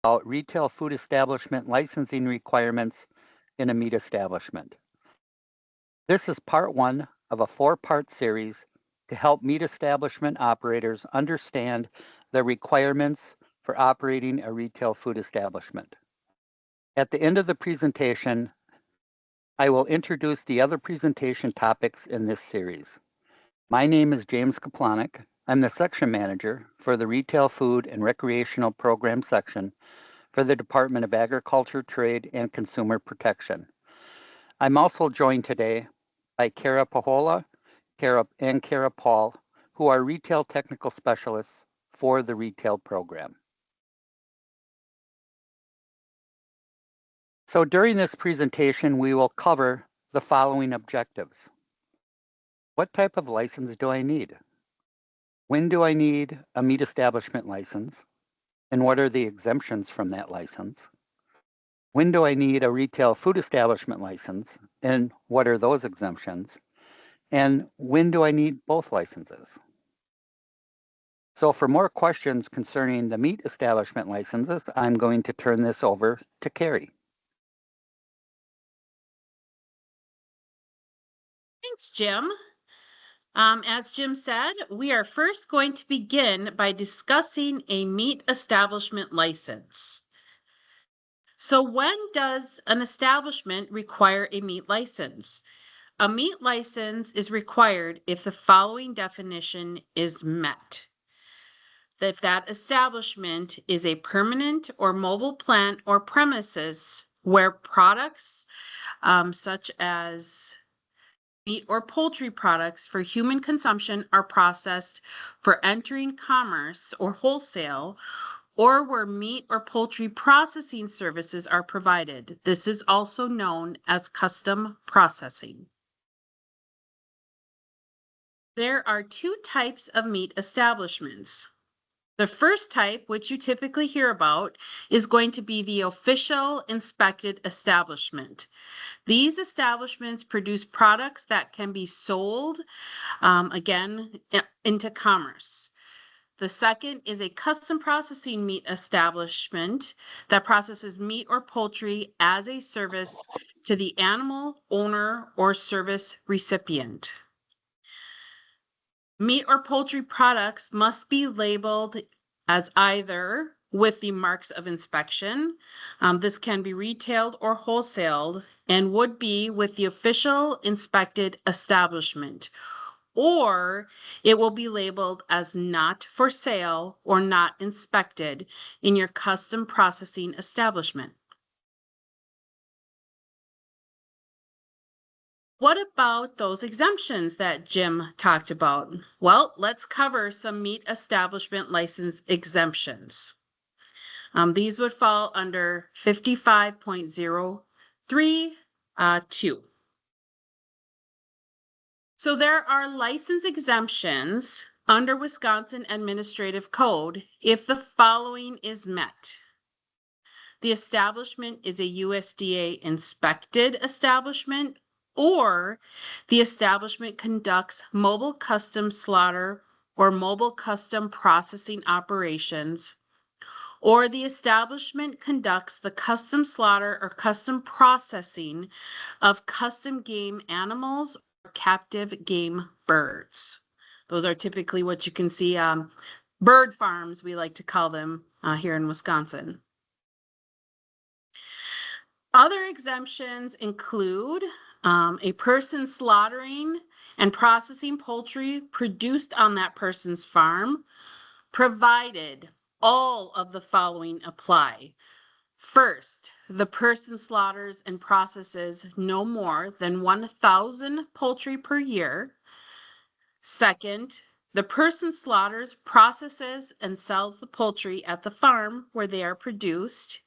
about retail food establishment licensing requirements in a meat establishment. This is part one of a four-part series to help meat establishment operators understand the requirements for operating a retail food establishment. At the end of the presentation, I will introduce the other presentation topics in this series. My name is James Kaplanek. I'm the section manager for the Retail Food and Recreational Program section for the Department of Agriculture, Trade, and Consumer Protection. I'm also joined today by Kara Pahola and Kara Paul, who are retail technical specialists for the retail program. So during this presentation, we will cover the following objectives. What type of license do I need? When do I need a meat establishment license? And what are the exemptions from that license? When do I need a retail food establishment license? And what are those exemptions? And when do I need both licenses? So for more questions concerning the meat establishment licenses, I'm going to turn this over to Carrie. Thanks, Jim. As Jim said, we are first going to begin by discussing a meat establishment license. So when does an establishment require a meat license? A meat license is required if the following definition is met. That establishment is a permanent or mobile plant or premises where products such as meat or poultry products for human consumption are processed for entering commerce or wholesale, or where meat or poultry processing services are provided. This is also known as custom processing. There are two types of meat establishments. The first type, which you typically hear about, is going to be the official inspected establishment. These establishments produce products that can be sold, again, into commerce. The second is a custom processing meat establishment that processes meat or poultry as a service to the animal owner or service recipient. Meat or poultry products must be labeled as either with the marks of inspection. This can be retailed or wholesaled and would be with the official inspected establishment, or it will be labeled as not for sale or not inspected in your custom processing establishment. What about those exemptions that Jim talked about? Well, let's cover some meat establishment license exemptions. These would fall under 55.032. So there are license exemptions under Wisconsin Administrative Code if the following is met. The establishment is a USDA inspected establishment, or the establishment conducts mobile custom slaughter or mobile custom processing operations, or the establishment conducts the custom slaughter or custom processing of custom game animals or captive game birds. Those are typically what you can see, bird farms, we like to call them here in Wisconsin. Other exemptions include a person slaughtering and processing poultry produced on that person's farm, provided all of the following apply. First, the person slaughters and processes no more than 1,000 poultry per year. Second, the person slaughters, processes, and sells the poultry at the farm where they are produced.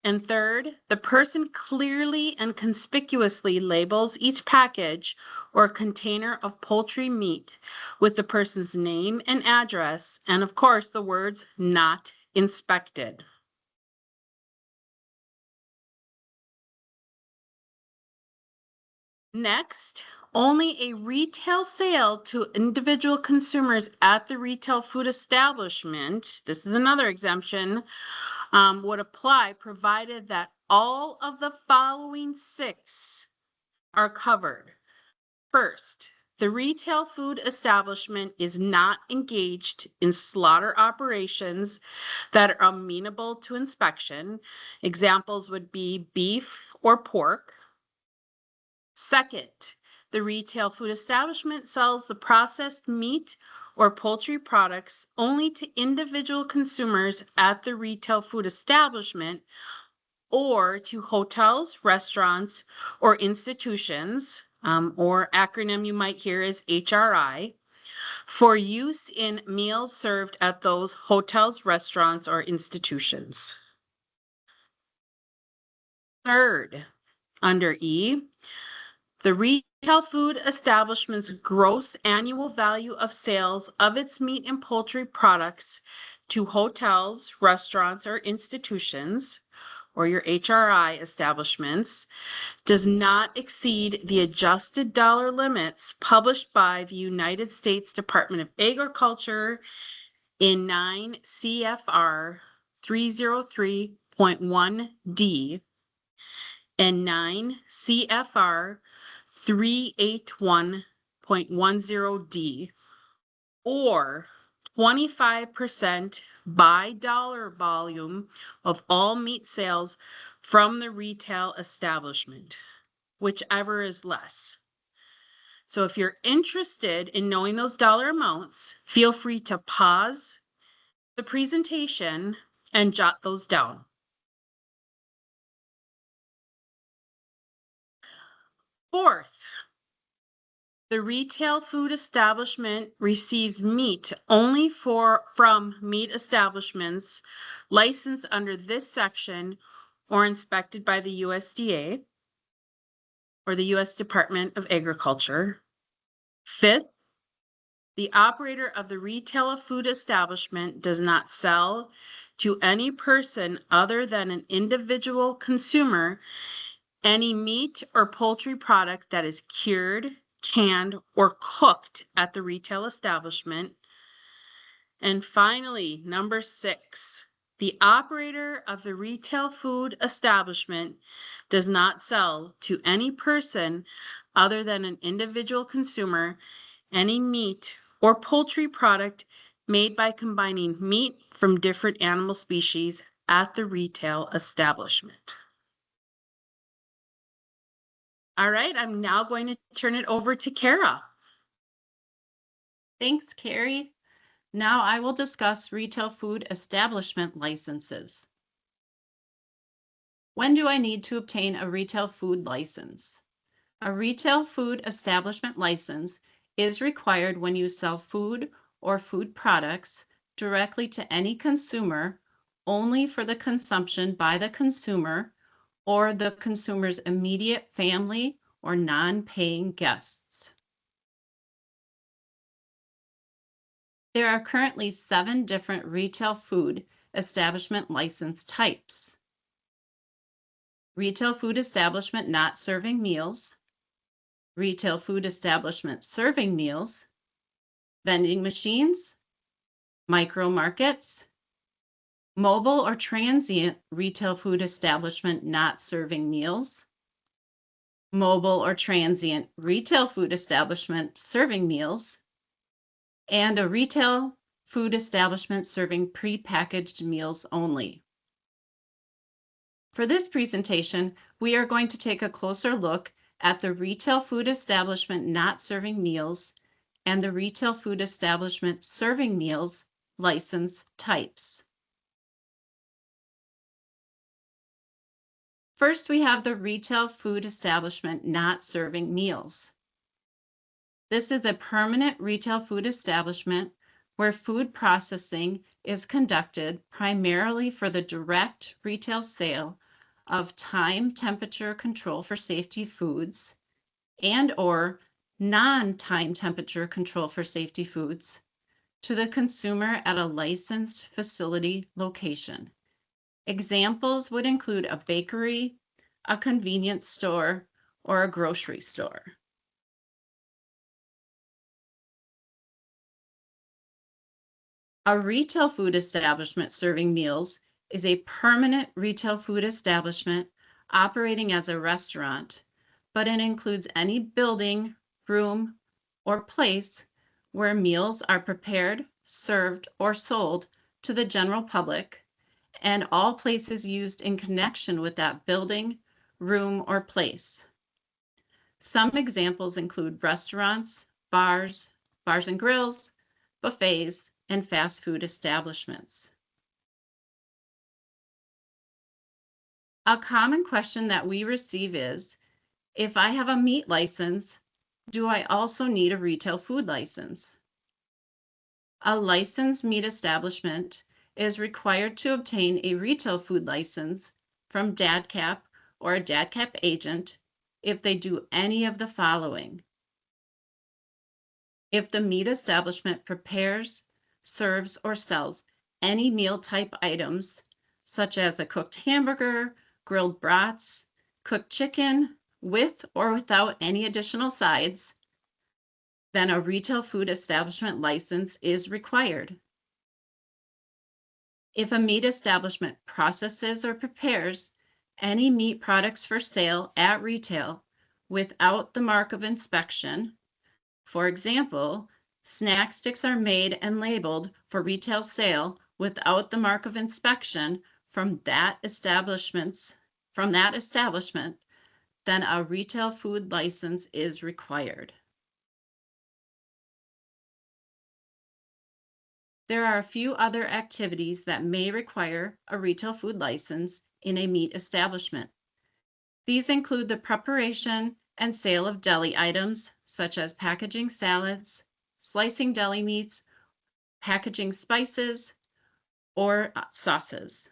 And third, the person clearly and conspicuously labels each package or container of poultry meat with the person's name and address, and of course, the words "not inspected." Next, Only a retail sale to individual consumers at the retail food establishment, this is another exemption, would apply provided that all of the following 6 are covered. First, the retail food establishment is not engaged in slaughter operations that are amenable to inspection. Examples would be beef or pork. Second, the retail food establishment sells the processed meat or poultry products only to individual consumers at the retail food establishment or to hotels, restaurants, or institutions, or acronym you might hear is HRI, for use in meals served at those hotels, restaurants, or institutions. Third, under E, the retail food establishment's gross annual value of sales of its meat and poultry products to hotels, restaurants, or institutions, or your HRI establishments, does not exceed the adjusted dollar limits published by the United States Department of Agriculture in 9 CFR 303.1D and 9 CFR 381.10D, or 25% by dollar volume of all meat sales from the retail establishment, whichever is less. So if you're interested in knowing those dollar amounts, feel free to pause the presentation and jot those down. Fourth, the retail food establishment receives meat only from meat establishments licensed under this section or inspected by the USDA or the U.S. Department of Agriculture. Fifth, the operator of the retail food establishment does not sell to any person other than an individual consumer any meat or poultry product that is cured, canned, or cooked at the retail establishment. And finally, number 6, the operator of the retail food establishment does not sell to any person other than an individual consumer any meat or poultry product made by combining meat from different animal species at the retail establishment. All right, I'm now going to turn it over to Kara. Thanks, Carrie. Now I will discuss retail food establishment licenses. When do I need to obtain a retail food license? A retail food establishment license is required when you sell food or food products directly to any consumer only for the consumption by the consumer or the consumer's immediate family or non-paying guests. There are currently 7 different retail food establishment license types. Retail food establishment not serving meals, retail food establishment serving meals, vending machines, micro markets, mobile or transient retail food establishment not serving meals, mobile or transient retail food establishment serving meals, and a retail food establishment serving prepackaged meals only. For this presentation, we are going to take a closer look at the retail food establishment not serving meals and the retail food establishment serving meals license types. First, we have the retail food establishment not serving meals. This is a permanent retail food establishment where food processing is conducted primarily for the direct retail sale of time temperature control for safety foods and or non-time temperature control for safety foods to the consumer at a licensed facility location. Examples would include a bakery, a convenience store, or a grocery store. A retail food establishment serving meals is a permanent retail food establishment operating as a restaurant, but it includes any building, room, or place where meals are prepared, served, or sold to the general public, and all places used in connection with that building, room, or place. Some examples include restaurants, bars and grills, buffets, and fast food establishments. A common question that we receive is, if I have a meat license, do I also need a retail food license? A licensed meat establishment is required to obtain a retail food license from DADCAP or a DADCAP agent if they do any of the following. If the meat establishment prepares, serves, or sells any meal type items, such as a cooked hamburger, grilled brats, cooked chicken, with or without any additional sides, then a retail food establishment license is required. If a meat establishment processes or prepares any meat products for sale at retail without the mark of inspection, for example, snack sticks are made and labeled for retail sale without the mark of inspection from that establishment, then a retail food license is required. There are a few other activities that may require a retail food license in a meat establishment. These include the preparation and sale of deli items, such as packaging salads, slicing deli meats, packaging spices, or sauces.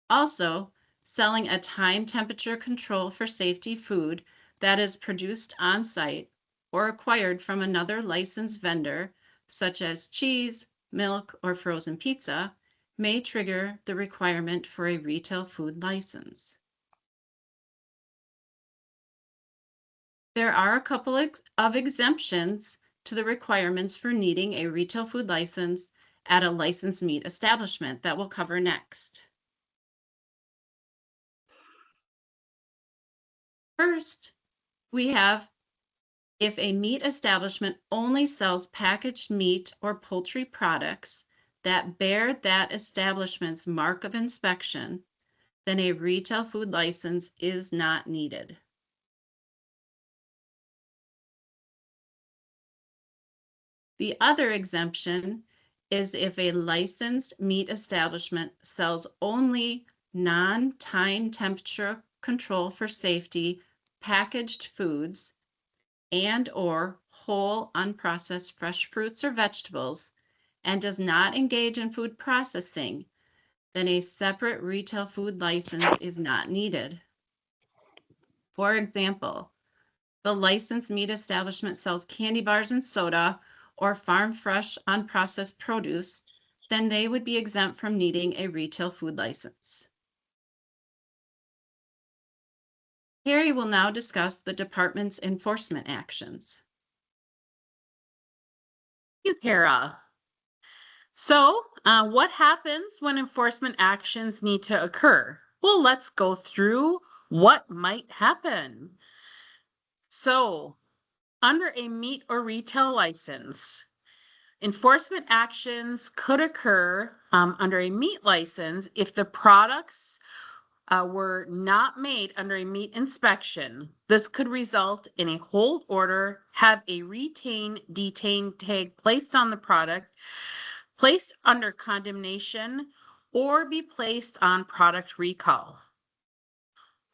Also, selling a time temperature control for safety food that is produced on site or acquired from another licensed vendor, such as cheese, milk, or frozen pizza, may trigger the requirement for a retail food license. There are a couple of exemptions to the requirements for needing a retail food license at a licensed meat establishment that we'll cover next. First, we have if a meat establishment only sells packaged meat or poultry products that bear that establishment's mark of inspection, then a retail food license is not needed. The other exemption is if a licensed meat establishment sells only non-time temperature control for safety packaged foods and/or whole unprocessed fresh fruits or vegetables and does not engage in food processing, then a separate retail food license is not needed. For example, the licensed meat establishment sells candy bars and soda or farm fresh unprocessed produce, then they would be exempt from needing a retail food license. Carrie will now discuss the department's enforcement actions. Thank you, Kara. So, what happens when enforcement actions need to occur? Well, let's go through what might happen. So, under a meat or retail license, enforcement actions could occur under a meat license if the products were not made under a meat inspection. This could result in a hold order, have a detain tag placed on the product, placed under condemnation, or be placed on product recall.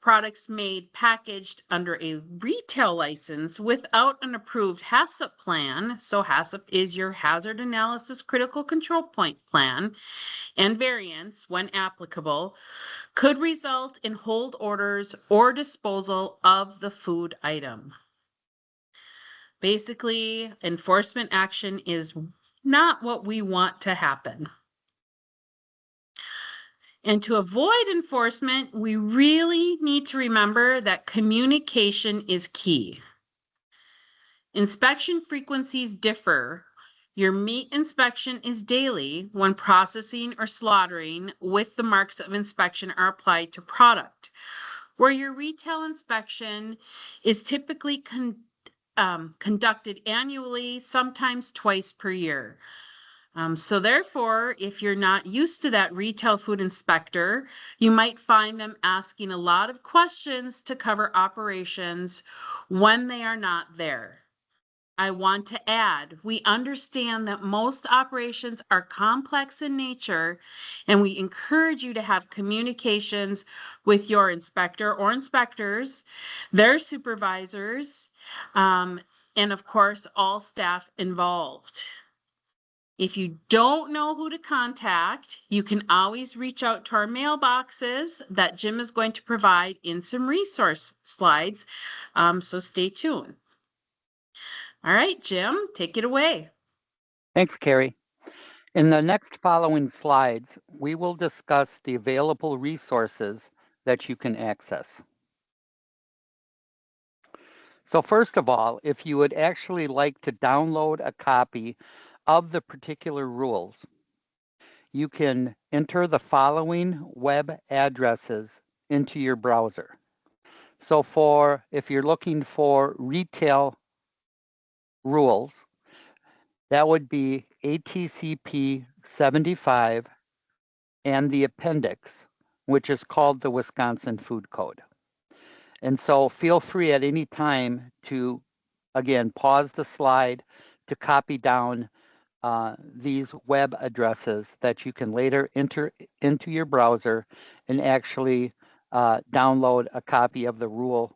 Products made packaged under a retail license without an approved HACCP plan, so HACCP is your Hazard Analysis Critical Control Point Plan, and variants, when applicable, could result in hold orders or disposal of the food item. Basically, enforcement action is not what we want to happen. And to avoid enforcement, we really need to remember that communication is key. Inspection frequencies differ, Your meat inspection is daily when processing or slaughtering with the marks of inspection are applied to product. Where your retail inspection is typically conducted annually, sometimes twice per year. So therefore, if you're not used to that retail food inspector, you might find them asking a lot of questions to cover operations when they are not there. I want to add, we understand that most operations are complex in nature, and we encourage you to have communications with your inspector or inspectors, their supervisors, and of course, all staff involved. If you don't know who to contact, you can always reach out to our mailboxes that Jim is going to provide in some resource slides. So stay tuned. All right, Jim, take it away. Thanks, Carrie. In the next following slides, we will discuss the available resources that you can access. So first of all, if you would actually like to download a copy of the particular rules, you can enter the following web addresses into your browser. So if you're looking for retail rules, that would be ATCP 75 and the appendix, which is called the Wisconsin Food Code. And so feel free at any time to, again, pause the slide to copy down these web addresses that you can later enter into your browser and actually download a copy of the rule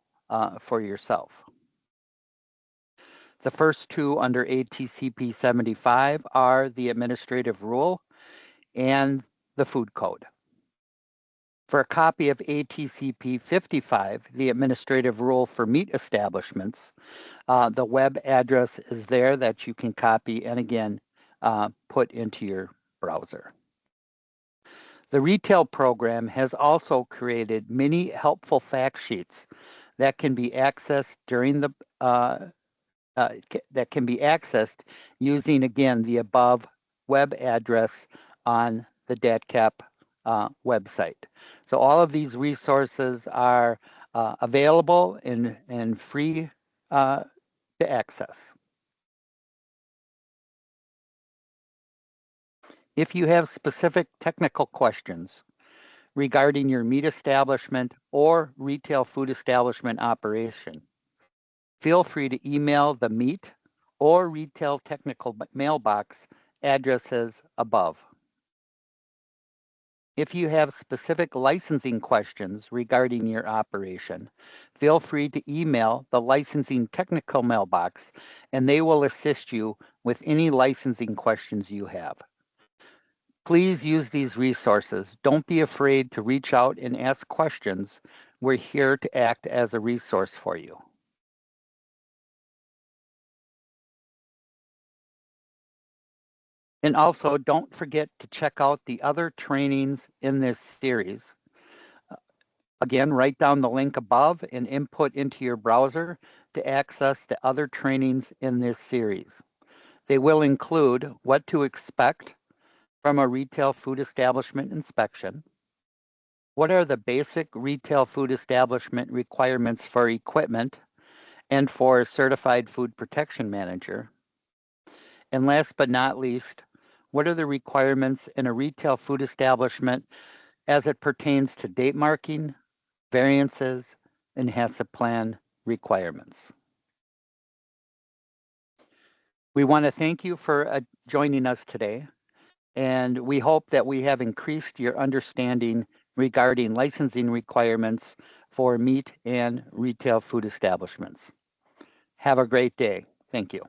for yourself. The first two under ATCP 75 are the administrative rule and the food code. For a copy of ATCP 55, the administrative rule for meat establishments, the web address is there that you can copy and again put into your browser. The retail program has also created many helpful fact sheets that can be accessed during the that can be accessed using, again, the above web address on the DATCP website. So all of these resources are available and free to access. If you have specific technical questions regarding your meat establishment or retail food establishment operation, feel free to email the meat or retail technical mailbox addresses above. If you have specific licensing questions regarding your operation, feel free to email the licensing technical mailbox and they will assist you with any licensing questions you have. Please use these resources. Don't be afraid to reach out and ask questions. We're here to act as a resource for you. And also, don't forget to check out the other trainings in this series. Again, write down the link above and input into your browser to access the other trainings in this series. They will include what to expect from a retail food establishment inspection, what are the basic retail food establishment requirements for equipment and for a certified food protection manager, and last but not least, what are the requirements in a retail food establishment as it pertains to date marking, variances, and HACCP plan requirements. We want to thank you for joining us today, and we hope that we have increased your understanding regarding licensing requirements for meat and retail food establishments. Have a great day. Thank you.